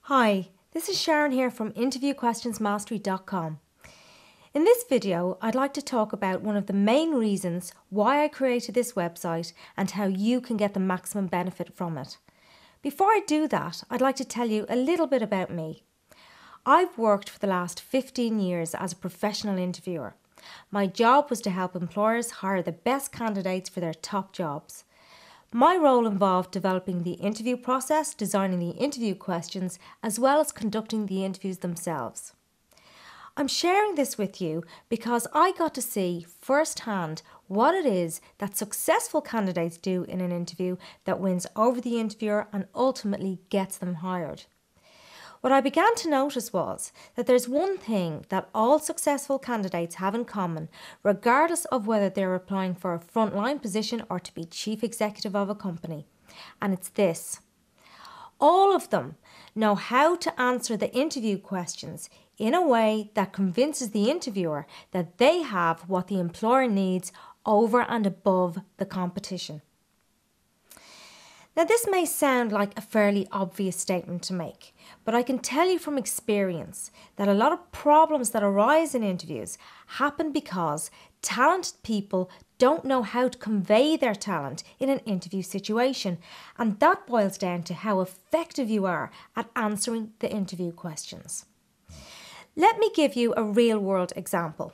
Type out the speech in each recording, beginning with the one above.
Hi, this is Sharon here from interviewquestionsmastery.com. In this video, I'd like to talk about one of the main reasons why I created this website and how you can get the maximum benefit from it. Before I do that, I'd like to tell you a little bit about me. I've worked for the last 15 years as a professional interviewer. My job was to help employers hire the best candidates for their top jobs. My role involved developing the interview process, designing the interview questions, as well as conducting the interviews themselves. I'm sharing this with you because I got to see firsthand what it is that successful candidates do in an interview that wins over the interviewer and ultimately gets them hired. What I began to notice was that there's one thing that all successful candidates have in common, regardless of whether they're applying for a frontline position or to be chief executive of a company. And it's this. All of them know how to answer the interview questions in a way that convinces the interviewer that they have what the employer needs over and above the competition. Now, this may sound like a fairly obvious statement to make, but I can tell you from experience that a lot of problems that arise in interviews happen because talented people don't know how to convey their talent in an interview situation, and that boils down to how effective you are at answering the interview questions. Let me give you a real-world example.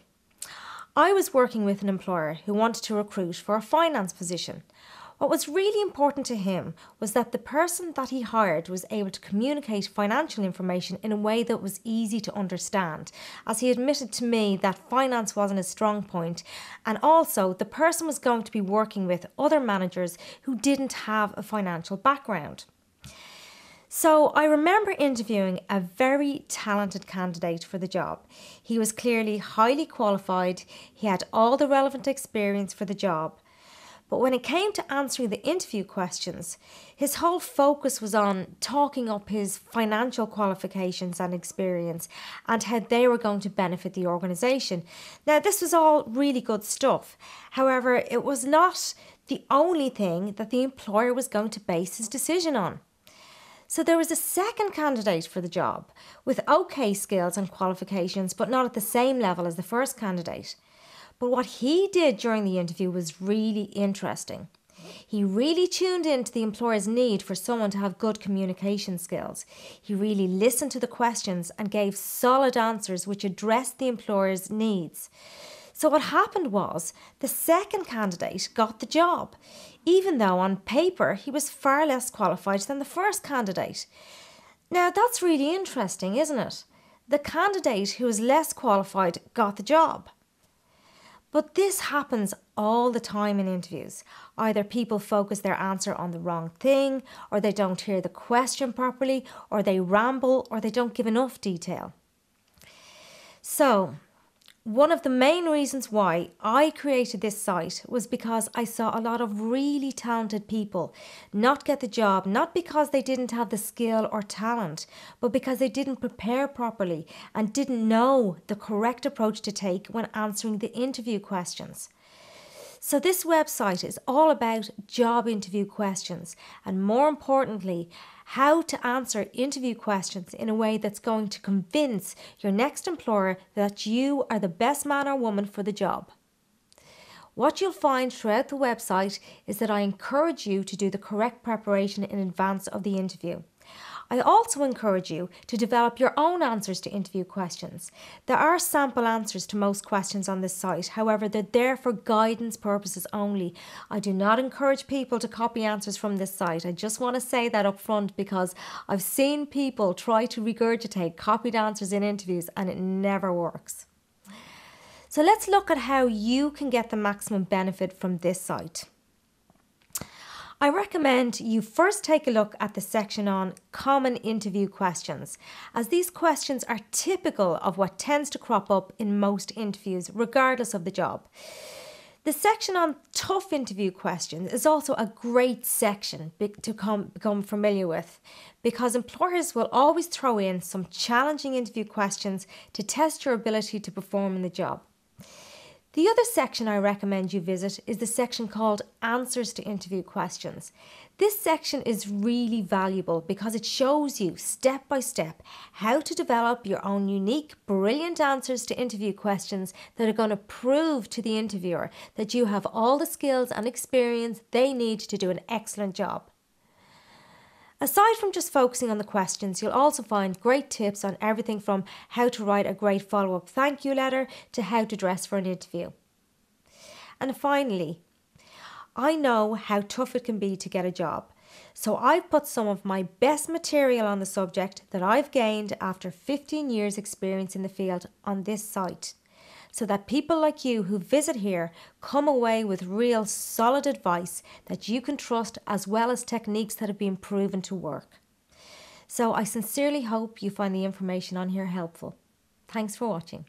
I was working with an employer who wanted to recruit for a finance position. What was really important to him was that the person that he hired was able to communicate financial information in a way that was easy to understand, as he admitted to me that finance wasn't his strong point, and also the person was going to be working with other managers who didn't have a financial background. So I remember interviewing a very talented candidate for the job. He was clearly highly qualified, he had all the relevant experience for the job. But when it came to answering the interview questions, his whole focus was on talking up his financial qualifications and experience and how they were going to benefit the organisation. Now, this was all really good stuff. However, it was not the only thing that the employer was going to base his decision on. So there was a second candidate for the job with okay skills and qualifications, but not at the same level as the first candidate. But what he did during the interview was really interesting. He really tuned into the employer's need for someone to have good communication skills. He really listened to the questions and gave solid answers which addressed the employer's needs. So what happened was the second candidate got the job, even though on paper he was far less qualified than the first candidate. Now that's really interesting, isn't it? The candidate who was less qualified got the job. But this happens all the time in interviews. Either people focus their answer on the wrong thing, or they don't hear the question properly, or they ramble, or they don't give enough detail. So, one of the main reasons why I created this site was because I saw a lot of really talented people not get the job, not because they didn't have the skill or talent, but because they didn't prepare properly and didn't know the correct approach to take when answering the interview questions. So this website is all about job interview questions and, more importantly, how to answer interview questions in a way that's going to convince your next employer that you are the best man or woman for the job. What you'll find throughout the website is that I encourage you to do the correct preparation in advance of the interview. I also encourage you to develop your own answers to interview questions. There are sample answers to most questions on this site, however, they're there for guidance purposes only. I do not encourage people to copy answers from this site. I just want to say that up front because I've seen people try to regurgitate copied answers in interviews and it never works. So let's look at how you can get the maximum benefit from this site. I recommend you first take a look at the section on common interview questions, as these questions are typical of what tends to crop up in most interviews, regardless of the job. The section on tough interview questions is also a great section to become familiar with, because employers will always throw in some challenging interview questions to test your ability to perform in the job. The other section I recommend you visit is the section called Answers to Interview Questions. This section is really valuable because it shows you step by step how to develop your own unique, brilliant answers to interview questions that are going to prove to the interviewer that you have all the skills and experience they need to do an excellent job. Aside from just focusing on the questions, you'll also find great tips on everything from how to write a great follow-up thank you letter to how to dress for an interview. And finally, I know how tough it can be to get a job, so I've put some of my best material on the subject that I've gained after 15 years experience in the field on this site, so that people like you who visit here come away with real solid advice that you can trust, as well as techniques that have been proven to work. So I sincerely hope you find the information on here helpful. Thanks for watching.